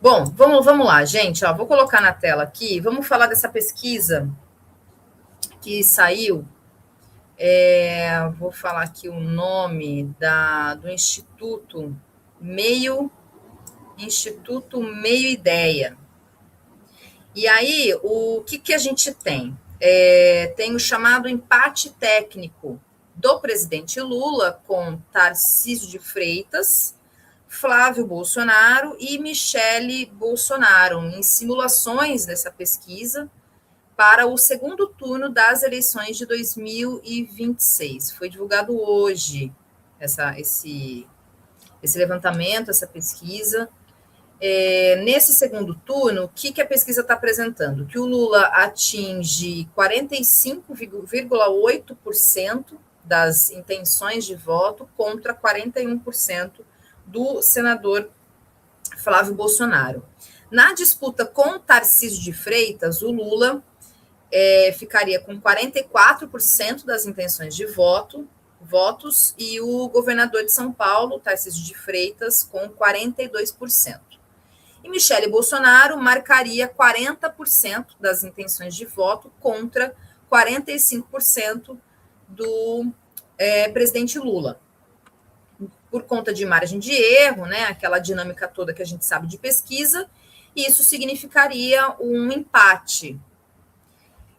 Bom, vamos lá, gente. Ó, vou colocar na tela aqui. Vamos falar dessa pesquisa que saiu. Vou falar aqui o nome do Instituto Meio Ideia. E aí, o que a gente tem? Tem o chamado empate técnico do presidente Lula com Tarcísio de Freitas, Flávio Bolsonaro e Michele Bolsonaro, em simulações dessa pesquisa para o segundo turno das eleições de 2026. Foi divulgado hoje esse levantamento, essa pesquisa. Nesse segundo turno, o que a pesquisa está apresentando? Que o Lula atinge 45,8% das intenções de voto contra 41% do senador Flávio Bolsonaro. Na disputa com Tarcísio de Freitas, o Lula ficaria com 44% das intenções de votos, e o governador de São Paulo, Tarcísio de Freitas, com 42%. E Michele Bolsonaro marcaria 40% das intenções de voto contra 45% do presidente Lula. Por conta de margem de erro, né, aquela dinâmica toda que a gente sabe de pesquisa, isso significaria um empate.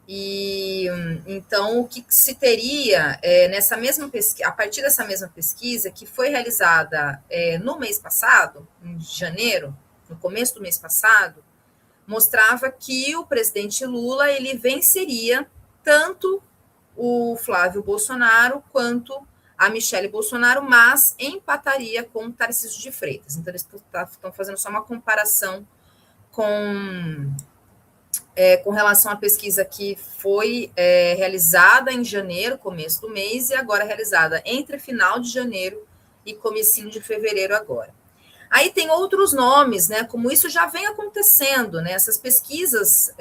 E então o que se teria nessa mesma pesquisa, a partir dessa mesma pesquisa que foi realizada no mês passado, em janeiro, no começo do mês passado, mostrava que o presidente Lula ele venceria tanto o Flávio Bolsonaro quanto a Michele Bolsonaro, mas empataria com o Tarcísio de Freitas. Então, eles estão fazendo só uma comparação com relação à pesquisa que foi realizada em janeiro, começo do mês, e agora realizada entre final de janeiro e comecinho de fevereiro agora. Aí tem outros nomes, né? Como isso já vem acontecendo, né? Essas pesquisas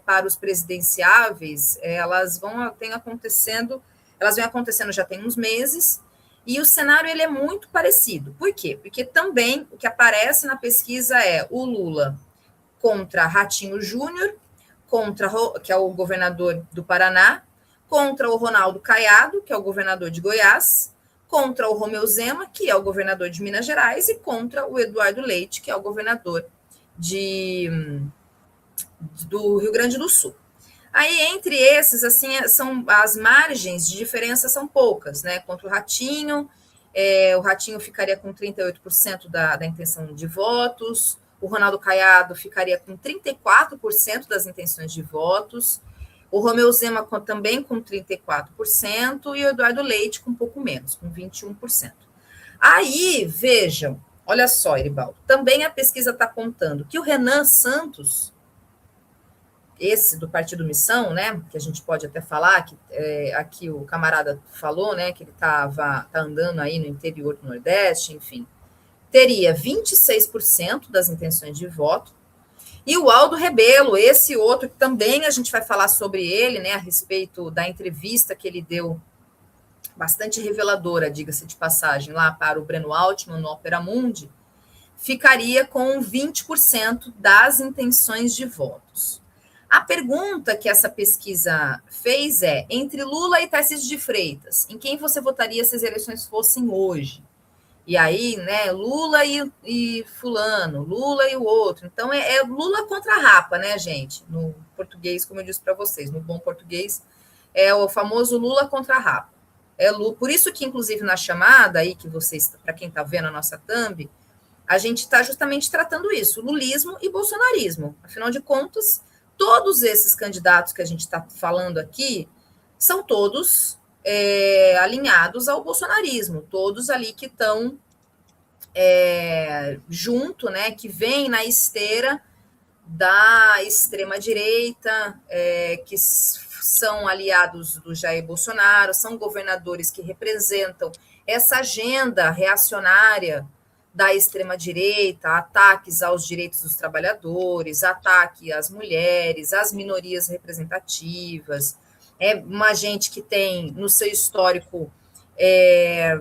para os presidenciáveis, elas vêm acontecendo já tem uns meses, e o cenário ele é muito parecido. Por quê? Porque também o que aparece na pesquisa é o Lula contra Ratinho Júnior, que é o governador do Paraná, contra o Ronaldo Caiado, que é o governador de Goiás, contra o Romeu Zema, que é o governador de Minas Gerais, e contra o Eduardo Leite, que é o governador do Rio Grande do Sul. Aí, entre esses, assim, as margens de diferença são poucas, né? Contra o Ratinho ficaria com 38% da intenção de votos, o Ronaldo Caiado ficaria com 34% das intenções de votos, o Romeu Zema também com 34%, e o Eduardo Leite com um pouco menos, com 21%. Aí, vejam, olha só, Eribaldo, também a pesquisa está apontando que o Renan Santos, esse do Partido Missão, né, que a gente pode até falar, que aqui o camarada falou, né, que ele tá andando aí no interior do Nordeste, enfim, teria 26% das intenções de voto, e o Aldo Rebelo, esse outro, que também a gente vai falar sobre ele, né, a respeito da entrevista que ele deu, bastante reveladora, diga-se de passagem, lá para o Breno Altman, no Opera Mundi, ficaria com 20% das intenções de votos. A pergunta que essa pesquisa fez é, entre Lula e Tarcísio de Freitas, em quem você votaria se as eleições fossem hoje? E aí, né, Lula e fulano, Lula e o outro. Então, é Lula contra a rapa, né, gente? No português, como eu disse para vocês, no bom português, é o famoso Lula contra a rapa. Por isso que, inclusive, na chamada aí, que vocês, para quem está vendo a nossa thumb, a gente está justamente tratando isso, lulismo e bolsonarismo. Afinal de contas, todos esses candidatos que a gente está falando aqui são todos alinhados ao bolsonarismo, todos ali que estão junto, né, que vêm na esteira da extrema-direita, que são aliados do Jair Bolsonaro, são governadores que representam essa agenda reacionária da extrema-direita, ataques aos direitos dos trabalhadores, ataque às mulheres, às minorias representativas. É uma gente que tem no seu histórico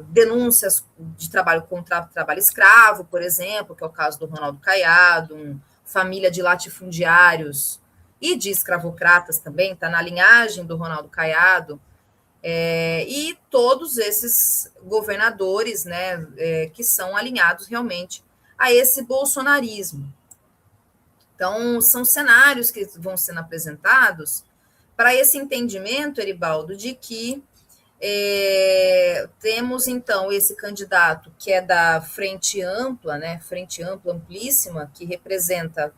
denúncias de trabalho contra trabalho escravo, por exemplo, que é o caso do Ronaldo Caiado, família de latifundiários e de escravocratas também, está na linhagem do Ronaldo Caiado, e todos esses governadores, né, que são alinhados realmente a esse bolsonarismo. Então, são cenários que vão sendo apresentados para esse entendimento, Eribaldo, de que temos, então, esse candidato que é da Frente Ampla, né, Frente Ampla Amplíssima, que representa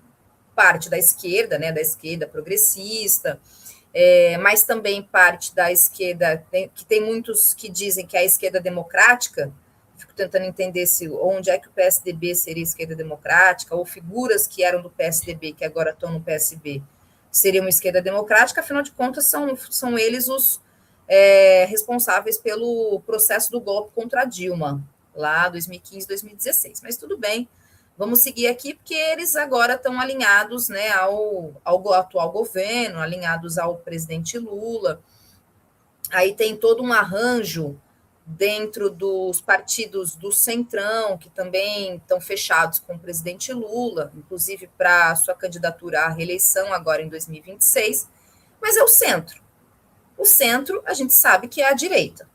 parte da esquerda, né, da esquerda progressista, mas também parte da esquerda, que tem muitos que dizem que é a esquerda democrática. Fico tentando entender onde é que o PSDB seria esquerda democrática, ou figuras que eram do PSDB, que agora estão no PSB, seriam esquerda democrática, afinal de contas, são eles os responsáveis pelo processo do golpe contra a Dilma, lá 2015, 2016. Mas tudo bem, vamos seguir aqui, porque eles agora estão alinhados, né, ao atual governo, alinhados ao presidente Lula. Aí tem todo um arranjo dentro dos partidos do Centrão, que também estão fechados com o presidente Lula, inclusive para sua candidatura à reeleição agora em 2026, mas é o centro. O centro, a gente sabe que é a direita,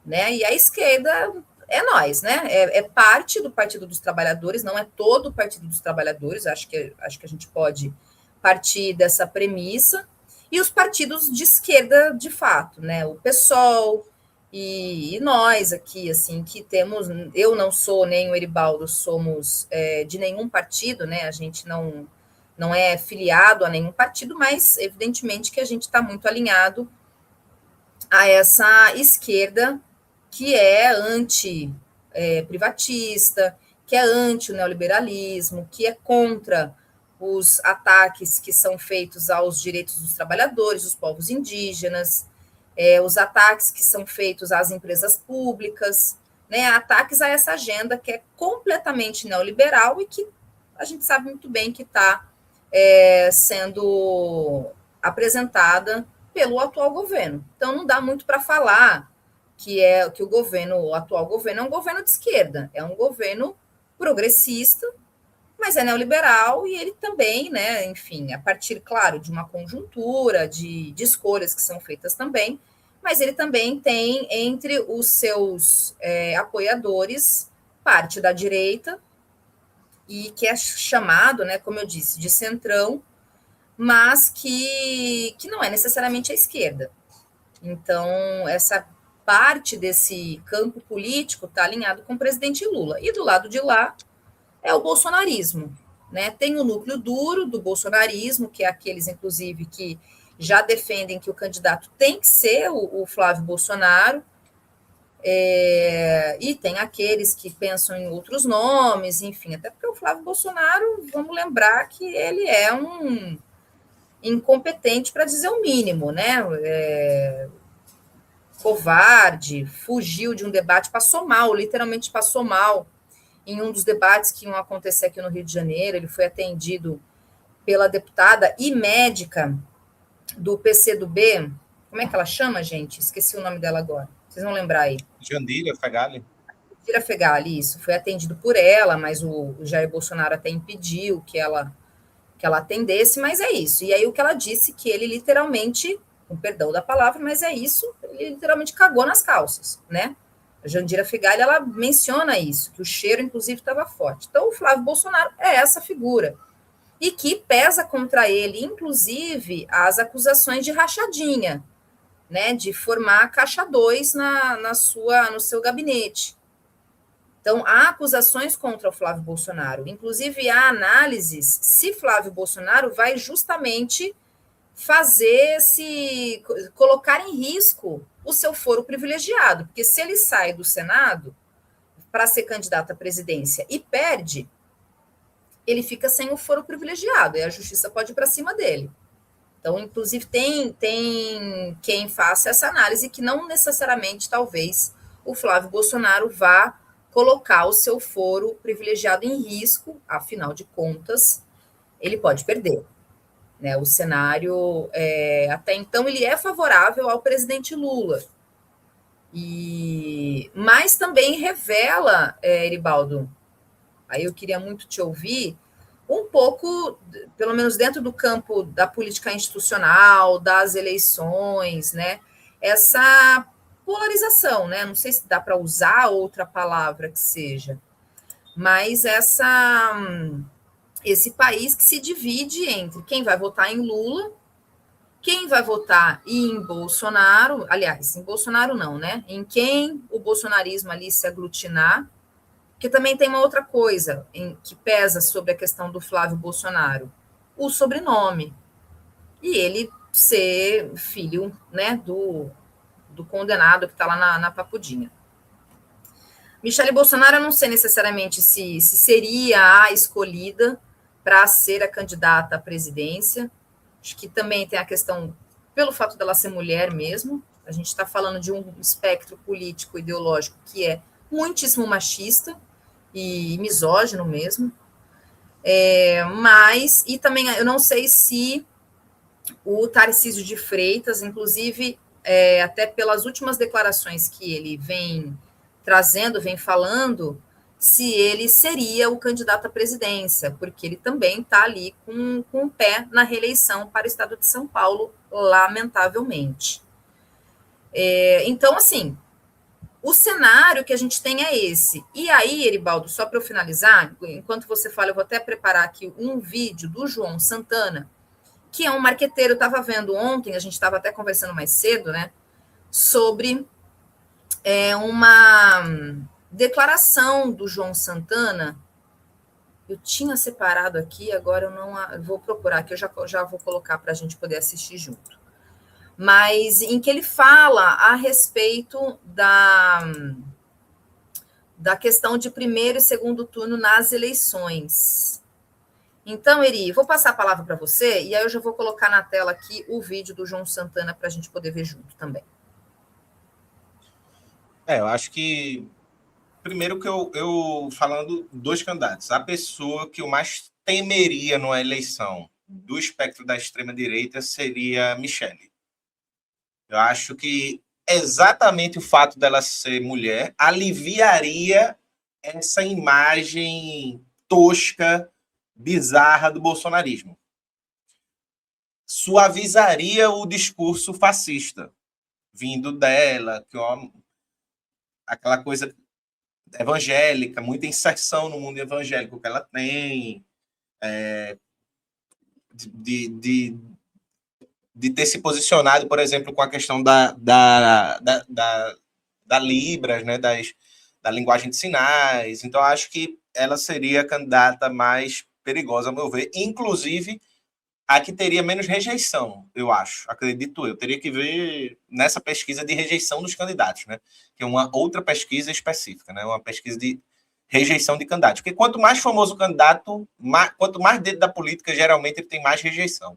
né? E a esquerda é nós, né? É parte do Partido dos Trabalhadores, não é todo o Partido dos Trabalhadores, acho que a gente pode partir dessa premissa, e os partidos de esquerda, de fato, né? O PSOL e nós aqui, assim, que temos, eu não sou, nem o Eribaldo somos de nenhum partido, né? A gente não é filiado a nenhum partido, mas evidentemente que a gente está muito alinhado a essa esquerda que é anti-privatista, que é anti-neoliberalismo, que é contra os ataques que são feitos aos direitos dos trabalhadores, dos povos indígenas, os ataques que são feitos às empresas públicas, né, ataques a essa agenda que é completamente neoliberal e que a gente sabe muito bem que está sendo apresentada pelo atual governo. Então, não dá muito para falar que o atual governo é um governo de esquerda, é um governo progressista, mas é neoliberal e ele também, né, enfim, a partir, claro, de uma conjuntura, de escolhas que são feitas também, mas ele também tem entre os seus apoiadores parte da direita, e que é chamado, né, como eu disse, de centrão, mas que não é necessariamente a esquerda. Então, essa parte desse campo político está alinhado com o presidente Lula. E do lado de lá é o bolsonarismo, né? Tem o núcleo duro do bolsonarismo, que é aqueles, inclusive, que já defendem que o candidato tem que ser o Flávio Bolsonaro, e tem aqueles que pensam em outros nomes, enfim, até porque o Flávio Bolsonaro, vamos lembrar que ele é um incompetente, para dizer o mínimo, né? Covarde, fugiu de um debate, passou mal, literalmente passou mal em um dos debates que iam acontecer aqui no Rio de Janeiro. Ele foi atendido pela deputada e médica do PCdoB, como é que ela chama, gente? Esqueci o nome dela agora. Vocês vão lembrar aí. Jandira Fegali. Jandira Fegali, isso. Foi atendido por ela, mas o Jair Bolsonaro até impediu que ela atendesse, mas é isso. E aí o que ela disse, que ele literalmente, com perdão da palavra, mas é isso, ele literalmente cagou nas calças, né? A Jandira Fegali, ela menciona isso, que o cheiro, inclusive, estava forte. Então, o Flávio Bolsonaro é essa figura. E que pesa contra ele, inclusive, as acusações de rachadinha, né? De formar a caixa 2 no seu gabinete. Então, há acusações contra o Flávio Bolsonaro. Inclusive, há análises se Flávio Bolsonaro vai justamente colocar em risco o seu foro privilegiado, porque se ele sai do Senado para ser candidato à presidência e perde, ele fica sem o foro privilegiado, e a justiça pode ir para cima dele. Então, inclusive, tem quem faça essa análise que não necessariamente, talvez, o Flávio Bolsonaro vá colocar o seu foro privilegiado em risco, afinal de contas, ele pode perder. Né? O cenário, até então, ele é favorável ao presidente Lula. Mas também revela, Eribaldo, aí eu queria muito te ouvir, um pouco, pelo menos dentro do campo da política institucional, das eleições, né? Essa polarização, né? Não sei se dá para usar outra palavra que seja, mas esse país que se divide entre quem vai votar em Lula, quem vai votar em Bolsonaro, aliás, em Bolsonaro não, né? Em quem o bolsonarismo ali se aglutinar, porque também tem uma outra coisa que pesa sobre a questão do Flávio Bolsonaro, o sobrenome. E ele ser filho, né, do condenado que está lá na Papudinha. Michele Bolsonaro, eu não sei necessariamente se seria a escolhida para ser a candidata à presidência. Acho que também tem a questão, pelo fato dela ser mulher mesmo, a gente está falando de um espectro político ideológico que é muitíssimo machista e misógino mesmo. Mas, e também eu não sei se o Tarcísio de Freitas, inclusive, até pelas últimas declarações que ele vem trazendo, vem falando, se ele seria o candidato à presidência, porque ele também está ali com o pé na reeleição para o estado de São Paulo, lamentavelmente. Então, assim, o cenário que a gente tem é esse. E aí, Eribaldo, só para eu finalizar, enquanto você fala, eu vou até preparar aqui um vídeo do João Santana, que é um marqueteiro, eu estava vendo ontem, a gente estava até conversando mais cedo, né, sobre uma declaração do João Santana. Eu tinha separado aqui, agora eu não vou procurar aqui, eu já vou colocar para a gente poder assistir junto. Mas em que ele fala a respeito da questão de primeiro e segundo turno nas eleições. Então, Eri, vou passar a palavra para você e aí eu já vou colocar na tela aqui o vídeo do João Santana para a gente poder ver junto também. Eu acho que, primeiro que eu falando dos candidatos, a pessoa que eu mais temeria numa eleição do espectro da extrema-direita seria Michele. Eu acho que exatamente o fato dela ser mulher aliviaria essa imagem tosca, bizarra do bolsonarismo. Suavizaria o discurso fascista vindo dela, que aquela coisa evangélica, muita inserção no mundo evangélico que ela tem, de ter se posicionado, por exemplo, com a questão da Libras, né, da linguagem de sinais. Então, acho que ela seria a candidata mais perigosa, a meu ver, inclusive a que teria menos rejeição, eu acho, acredito eu. Teria que ver nessa pesquisa de rejeição dos candidatos, né? Que é uma outra pesquisa específica, né? Uma pesquisa de rejeição de candidatos. Porque quanto mais famoso o candidato, quanto mais dentro da política, geralmente ele tem mais rejeição.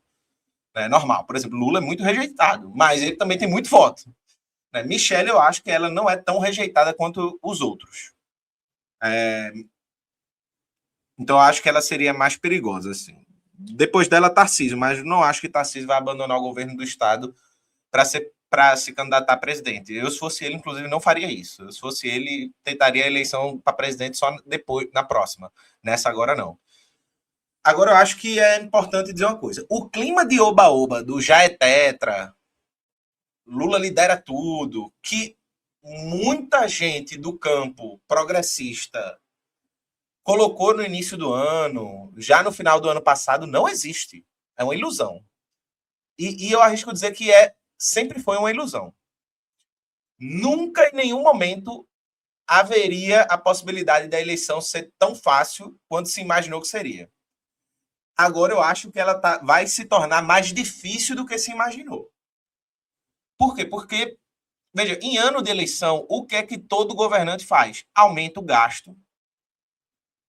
É normal. Por exemplo, Lula é muito rejeitado, mas ele também tem muito voto. Né? Michele, eu acho que ela não é tão rejeitada quanto os outros. Então, eu acho que ela seria mais perigosa, assim. Depois dela, Tarcísio, mas não acho que Tarcísio vai abandonar o governo do Estado para se candidatar a presidente. Eu, se fosse ele, inclusive, não faria isso. Eu, se fosse ele, tentaria a eleição para presidente só depois, na próxima. Nessa agora, não. Agora, eu acho que é importante dizer uma coisa. O clima de oba-oba, do já é tetra, Lula lidera tudo, que muita gente do campo progressista colocou no início do ano, já no final do ano passado, não existe. É uma ilusão. E eu arrisco dizer que sempre foi uma ilusão. Nunca, em nenhum momento, haveria a possibilidade da eleição ser tão fácil quanto se imaginou que seria. Agora eu acho que ela vai se tornar mais difícil do que se imaginou. Por quê? Porque, veja, em ano de eleição, o que é que todo governante faz? Aumenta o gasto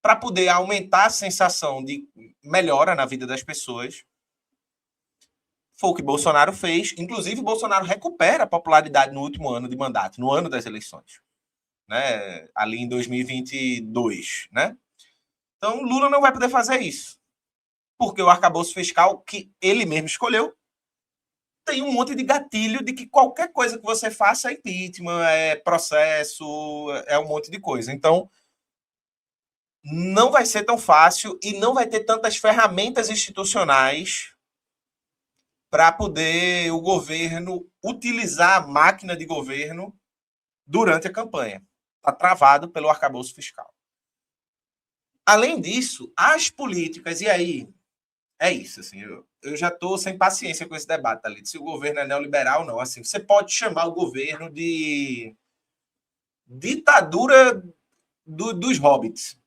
para poder aumentar a sensação de melhora na vida das pessoas. Foi o que Bolsonaro fez. Inclusive, Bolsonaro recupera a popularidade no último ano de mandato, no ano das eleições. Né? Ali em 2022. Né? Então, Lula não vai poder fazer isso. Porque o arcabouço fiscal que ele mesmo escolheu tem um monte de gatilho de que qualquer coisa que você faça é impeachment, é processo, é um monte de coisa. Então, não vai ser tão fácil e não vai ter tantas ferramentas institucionais para poder o governo utilizar a máquina de governo durante a campanha. Está travado pelo arcabouço fiscal. Além disso, as políticas, e aí é isso, assim, eu já estou sem paciência com esse debate, ali, se o governo é neoliberal ou não. Assim, você pode chamar o governo de ditadura dos hobbits.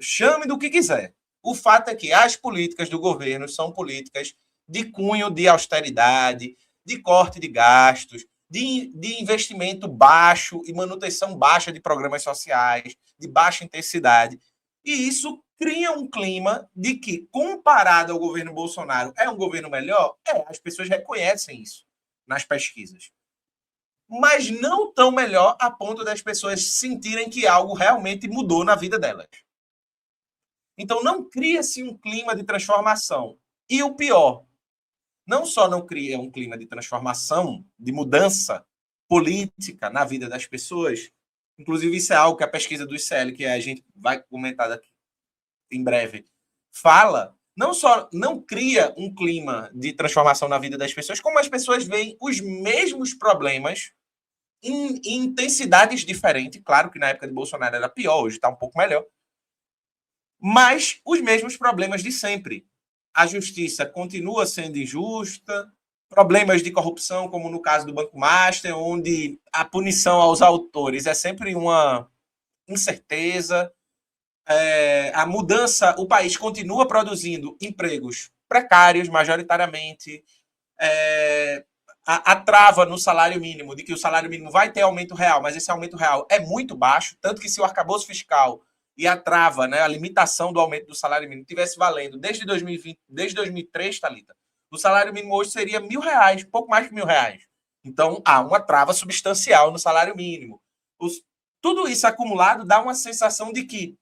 Chame do que quiser. O fato é que as políticas do governo são políticas de cunho de austeridade, de corte de gastos, de investimento baixo e manutenção baixa de programas sociais, de baixa intensidade. E isso cria um clima de que, comparado ao governo Bolsonaro, é um governo melhor? As pessoas reconhecem isso nas pesquisas. Mas não tão melhor a ponto das pessoas sentirem que algo realmente mudou na vida delas. Então, não cria-se um clima de transformação. E o pior, não só não cria um clima de transformação, de mudança política na vida das pessoas, inclusive isso é algo que a pesquisa do ICL, que a gente vai comentar daqui em breve, fala, não só não cria um clima de transformação na vida das pessoas, como as pessoas veem os mesmos problemas em intensidades diferentes. Claro que na época de Bolsonaro era pior, hoje está um pouco melhor, mas os mesmos problemas de sempre. A justiça continua sendo injusta, problemas de corrupção, como no caso do Banco Master, onde a punição aos autores é sempre uma incerteza. A mudança, o país continua produzindo empregos precários, majoritariamente. A trava no salário mínimo, de que o salário mínimo vai ter aumento real, mas esse aumento real é muito baixo, tanto que se o arcabouço fiscal e a trava, né, a limitação do aumento do salário mínimo tivesse valendo desde 2020, desde 2003, Thalita, o salário mínimo hoje seria R$1.000, pouco mais que R$1.000. Então, há uma trava substancial no salário mínimo. Tudo isso acumulado dá uma sensação de que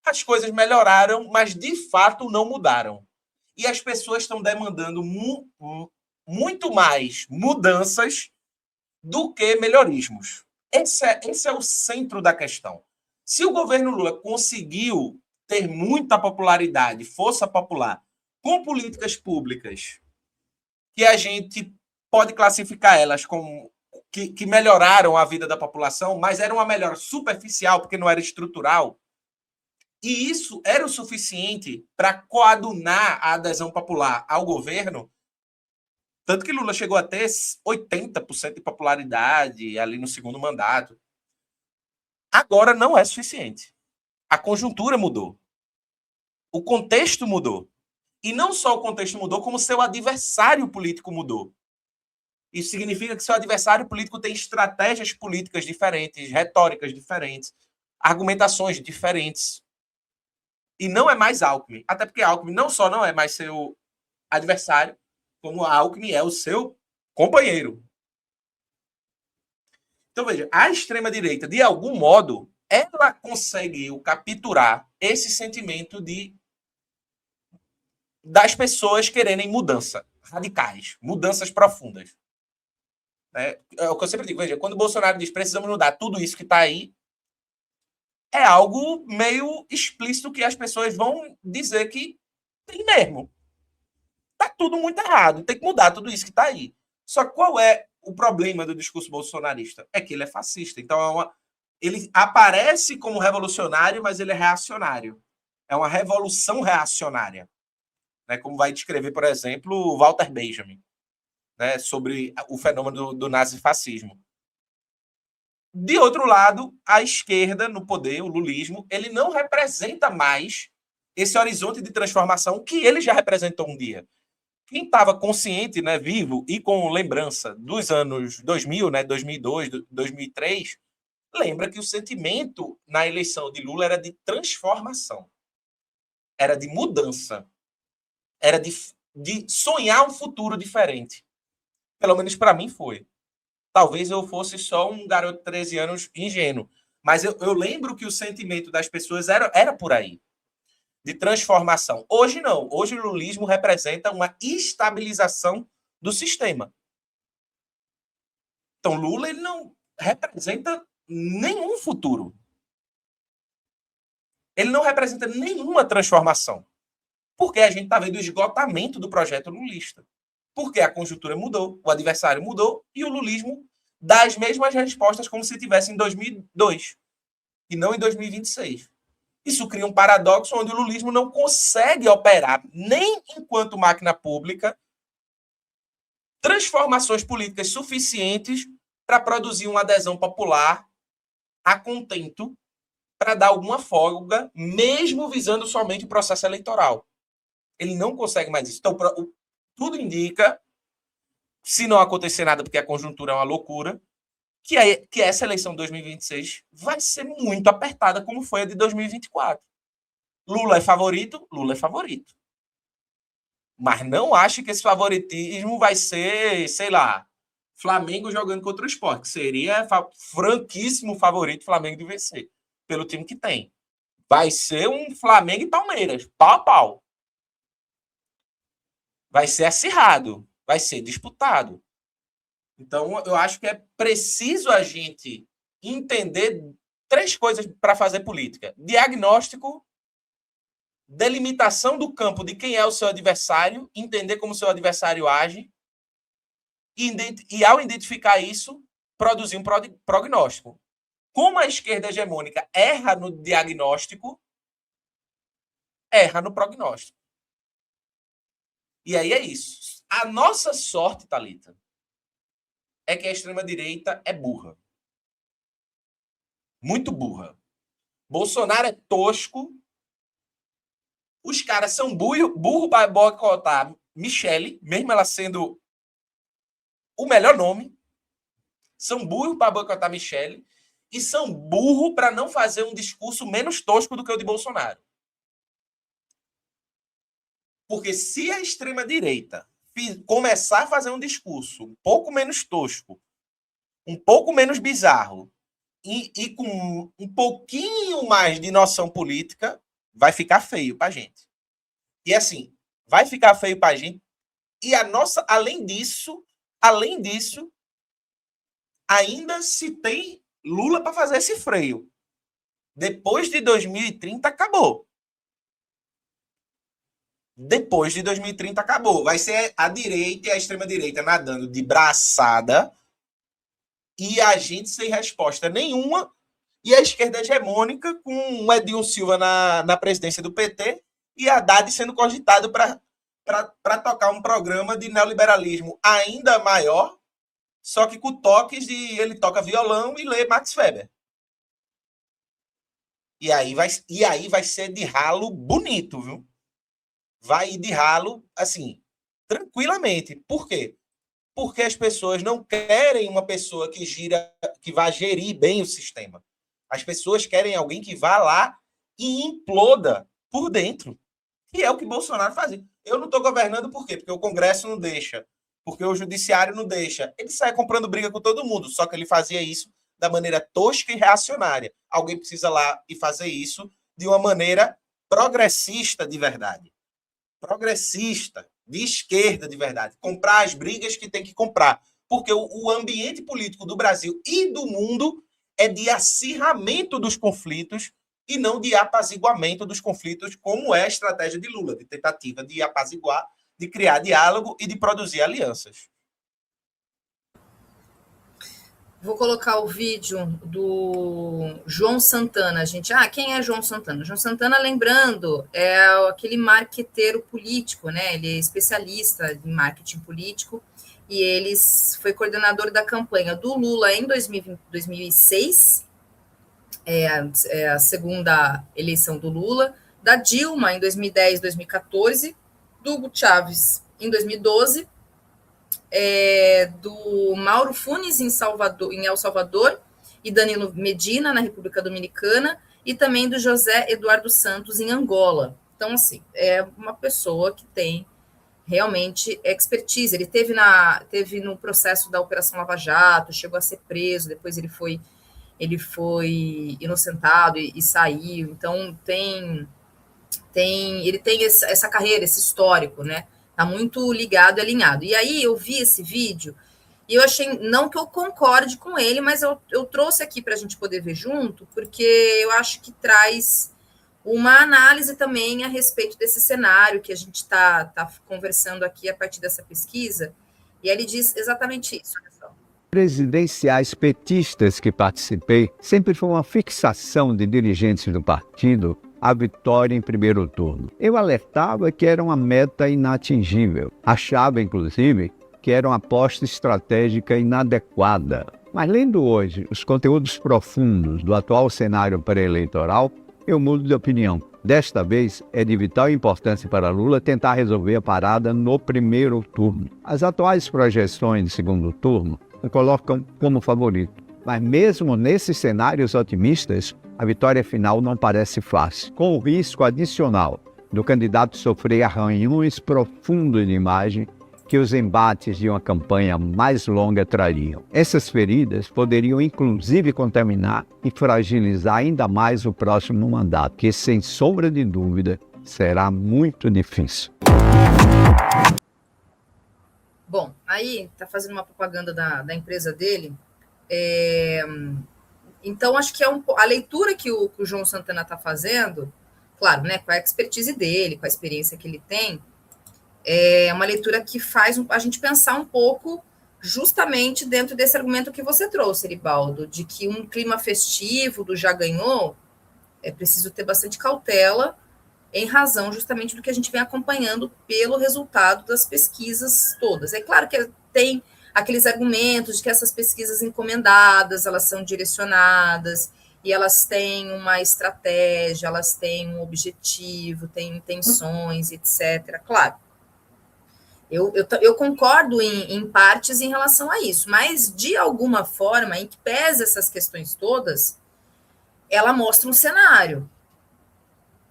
as coisas melhoraram, mas de fato não mudaram. E as pessoas estão demandando muito mais mudanças do que melhorismos. Esse é o centro da questão. Se o governo Lula conseguiu ter muita popularidade, força popular, com políticas públicas que a gente pode classificar elas como que melhoraram a vida da população, mas era uma melhora superficial, porque não era estrutural, e isso era o suficiente para coadunar a adesão popular ao governo, tanto que Lula chegou a ter 80% de popularidade ali no segundo mandato. Agora não é suficiente. A conjuntura mudou. O contexto mudou. E não só o contexto mudou, como seu adversário político mudou. Isso significa que seu adversário político tem estratégias políticas diferentes, retóricas diferentes, argumentações diferentes. E não é mais Alckmin. Até porque Alckmin não só não é mais seu adversário, como Alckmin é o seu companheiro. Então, veja, a extrema-direita, de algum modo, ela conseguiu capturar esse sentimento das pessoas quererem mudança, radicais, mudanças profundas. É o que eu sempre digo, veja, quando o Bolsonaro diz precisamos mudar tudo isso que está aí, é algo meio explícito que as pessoas vão dizer que tem mesmo. Está tudo muito errado, tem que mudar tudo isso que está aí. Só que qual é o problema do discurso bolsonarista? É que ele é fascista. Então, ele aparece como revolucionário, mas ele é reacionário. É uma revolução reacionária. Né? Como vai descrever, por exemplo, Walter Benjamin, né? Sobre o fenômeno do nazifascismo. De outro lado, a esquerda no poder, o lulismo, ele não representa mais esse horizonte de transformação que ele já representou um dia. Quem estava consciente, né, vivo e com lembrança dos anos 2000, né, 2002, 2003, lembra que o sentimento na eleição de Lula era de transformação, era de mudança, era de sonhar um futuro diferente. Pelo menos para mim foi. Talvez eu fosse só um garoto de 13 anos ingênuo, mas eu lembro que o sentimento das pessoas era por aí, de transformação. Hoje não. Hoje o lulismo representa uma estabilização do sistema. Então, Lula ele não representa nenhum futuro. Ele não representa nenhuma transformação. Porque a gente está vendo o esgotamento do projeto lulista. Porque a conjuntura mudou, o adversário mudou e o lulismo dá as mesmas respostas como se tivesse em 2002 e não em 2026. Isso cria um paradoxo onde o lulismo não consegue operar, nem enquanto máquina pública, transformações políticas suficientes para produzir uma adesão popular a contento para dar alguma folga, mesmo visando somente o processo eleitoral. Ele não consegue mais isso. Então, tudo indica, se não acontecer nada, porque a conjuntura é uma loucura, que essa eleição de 2026 vai ser muito apertada, como foi a de 2024. Lula é favorito? Lula é favorito. Mas não acho que esse favoritismo vai ser, sei lá, Flamengo jogando contra o Sport, que seria franquíssimo favorito Flamengo de vencer, pelo time que tem. Vai ser um Flamengo e Palmeiras, pau a pau. Vai ser acirrado, vai ser disputado. Então, eu acho que é preciso a gente entender 3 coisas para fazer política: diagnóstico, delimitação do campo de quem é o seu adversário, entender como o seu adversário age, e ao identificar isso, produzir um prognóstico. Como a esquerda hegemônica erra no diagnóstico, erra no prognóstico. E aí é isso. A nossa sorte, Thalita, é que a extrema-direita é burra. Muito burra. Bolsonaro é tosco. Os caras são burro para boicotar Michele, mesmo ela sendo o melhor nome. São burro para boicotar Michele. E são burro para não fazer um discurso menos tosco do que o de Bolsonaro. Porque se a extrema-direita começar a fazer um discurso um pouco menos tosco, um pouco menos bizarro e com um pouquinho mais de noção política, vai ficar feio pra gente. E assim, vai ficar feio pra gente. E a nossa, além disso, ainda se tem Lula para fazer esse freio. Depois de 2030, acabou. Depois de 2030, acabou. Vai ser a direita e a extrema-direita nadando de braçada e a gente sem resposta nenhuma, e a esquerda hegemônica com o Edilson Silva na presidência do PT e Haddad sendo cogitado para tocar um programa de neoliberalismo ainda maior, só que com toques de ele toca violão e lê Max Weber. E aí vai ser de ralo bonito, viu? Vai ir de ralo, assim, tranquilamente. Por quê? Porque as pessoas não querem uma pessoa que vá gerir bem o sistema. As pessoas querem alguém que vá lá e imploda por dentro. E é o que Bolsonaro fazia. Eu não estou governando por quê? Porque o Congresso não deixa. Porque o Judiciário não deixa. Ele sai comprando briga com todo mundo. Só que ele fazia isso da maneira tosca e reacionária. Alguém precisa lá e fazer isso de uma maneira progressista de verdade. Progressista, de esquerda de verdade. Comprar as brigas que tem que comprar. Porque o ambiente político do Brasil e do mundo é de acirramento dos conflitos e não de apaziguamento dos conflitos, como é a estratégia de Lula, de tentativa de apaziguar, de criar diálogo e de produzir alianças. Vou colocar o vídeo do João Santana. Gente, quem é João Santana? João Santana, lembrando, é aquele marqueteiro político, né? Ele é especialista em marketing político e ele foi coordenador da campanha do Lula em 2006, é a segunda eleição do Lula, da Dilma em 2010, 2014, do Hugo Chávez em 2012, do Mauro Funes em El Salvador e Danilo Medina na República Dominicana e também do José Eduardo Santos em Angola. Então, assim, é uma pessoa que tem realmente expertise. Ele teve no processo da Operação Lava Jato, chegou a ser preso, depois ele foi inocentado e saiu. Então, ele tem essa carreira, esse histórico, né? Está muito ligado e alinhado. E aí eu vi esse vídeo e eu achei, não que eu concorde com ele, mas eu trouxe aqui para a gente poder ver junto, porque eu acho que traz uma análise também a respeito desse cenário que a gente está conversando aqui a partir dessa pesquisa, e ele diz exatamente isso. Presidenciais petistas que participei, sempre foi uma fixação de dirigentes do partido a vitória em primeiro turno. Eu alertava que era uma meta inatingível. Achava, inclusive, que era uma aposta estratégica inadequada. Mas lendo hoje os conteúdos profundos do atual cenário pré-eleitoral, eu mudo de opinião. Desta vez, é de vital importância para Lula tentar resolver a parada no primeiro turno. As atuais projeções de segundo turno o colocam como favorito. Mas mesmo nesses cenários otimistas, a vitória final não parece fácil, com o risco adicional do candidato sofrer arranhões profundos de imagem que os embates de uma campanha mais longa trariam. Essas feridas poderiam inclusive contaminar e fragilizar ainda mais o próximo mandato, que sem sombra de dúvida será muito difícil. Bom, aí está fazendo uma propaganda da empresa dele. Então, acho que a leitura que o João Santana está fazendo, claro, né, com a expertise dele, com a experiência que ele tem, é uma leitura que faz a gente pensar um pouco justamente dentro desse argumento que você trouxe, Eribaldo, de que um clima festivo do já ganhou, é preciso ter bastante cautela em razão justamente do que a gente vem acompanhando pelo resultado das pesquisas todas. É claro que tem aqueles argumentos de que essas pesquisas encomendadas, elas são direcionadas e elas têm uma estratégia, elas têm um objetivo, têm intenções, etc. Claro, eu concordo em partes em relação a isso, mas de alguma forma, em que pese essas questões todas, ela mostra um cenário.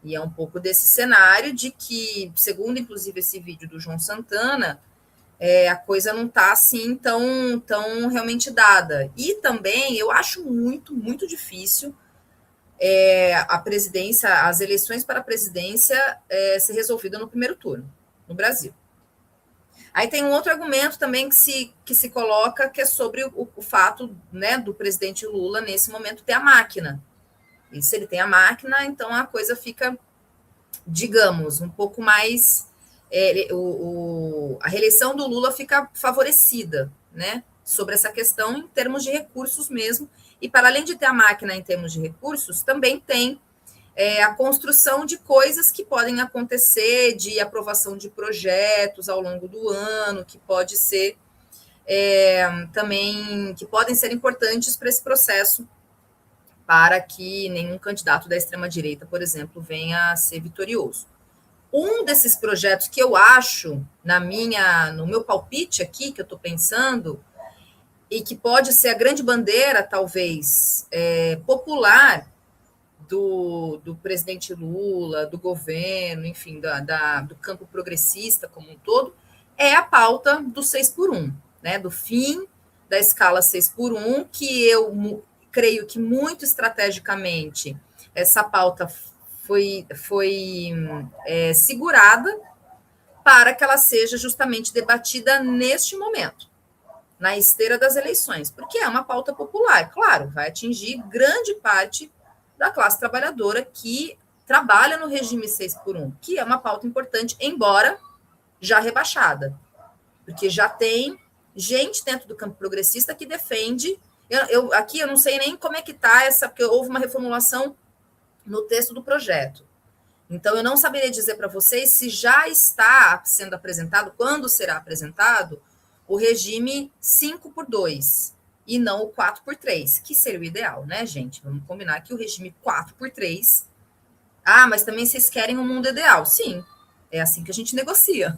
E é um pouco desse cenário de que, segundo inclusive esse vídeo do João Santana, a coisa não está assim tão realmente dada. E também eu acho muito, muito difícil a presidência, as eleições para a presidência ser resolvida no primeiro turno, no Brasil. Aí tem um outro argumento também que se coloca, que é sobre o fato, né, do presidente Lula, nesse momento, ter a máquina. E se ele tem a máquina, então a coisa fica, digamos, um pouco mais... a reeleição do Lula fica favorecida, né, sobre essa questão em termos de recursos mesmo. E para além de ter a máquina em termos de recursos, também tem a construção de coisas que podem acontecer, de aprovação de projetos ao longo do ano, que pode ser também, que podem ser importantes para esse processo, para que nenhum candidato da extrema-direita, por exemplo, venha a ser vitorioso. Um desses projetos que eu acho, no meu palpite aqui, que eu estou pensando, e que pode ser a grande bandeira, talvez, popular do presidente Lula, do governo, enfim, do campo progressista como um todo, é a pauta do 6x1, né, do fim da escala 6x1, que eu creio que muito estrategicamente essa pauta foi segurada para que ela seja justamente debatida neste momento, na esteira das eleições, porque é uma pauta popular, claro, vai atingir grande parte da classe trabalhadora que trabalha no regime 6x1, que é uma pauta importante, embora já rebaixada, porque já tem gente dentro do campo progressista que defende. Aqui eu não sei nem como é que está porque houve uma reformulação no texto do projeto. Então, eu não saberia dizer para vocês se já está sendo apresentado, quando será apresentado, o regime 5x2 e não o 4x3, que seria o ideal, né, gente? Vamos combinar que o regime 4x3... mas também vocês querem um mundo ideal. Sim, é assim que a gente negocia.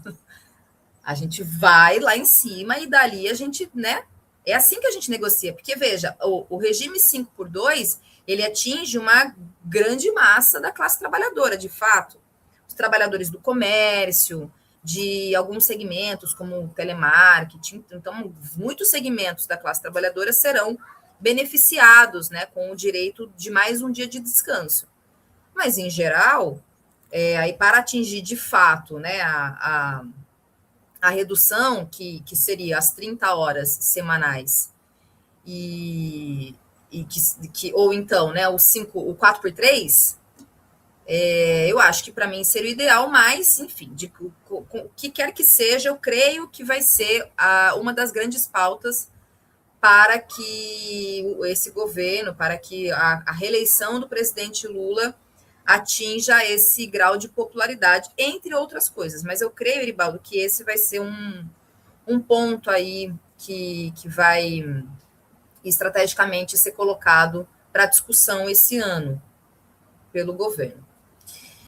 A gente vai lá em cima e dali a gente, né? É assim que a gente negocia. Porque, veja, o regime 5x2, ele atinge uma grande massa da classe trabalhadora, de fato. Os trabalhadores do comércio, de alguns segmentos, como o telemarketing. Então, muitos segmentos da classe trabalhadora serão beneficiados, né, com o direito de mais um dia de descanso. Mas, em geral, aí para atingir de fato, né, a redução, que seria as 30 horas semanais, ou então, né, o 4x3, Eu acho que para mim seria o ideal, mas, enfim, o que quer que seja, eu creio que vai ser uma das grandes pautas para que esse governo, para que a reeleição do presidente Lula atinja esse grau de popularidade, entre outras coisas. Mas eu creio, Eribaldo, que esse vai ser um ponto aí que vai estrategicamente ser colocado para discussão esse ano pelo governo.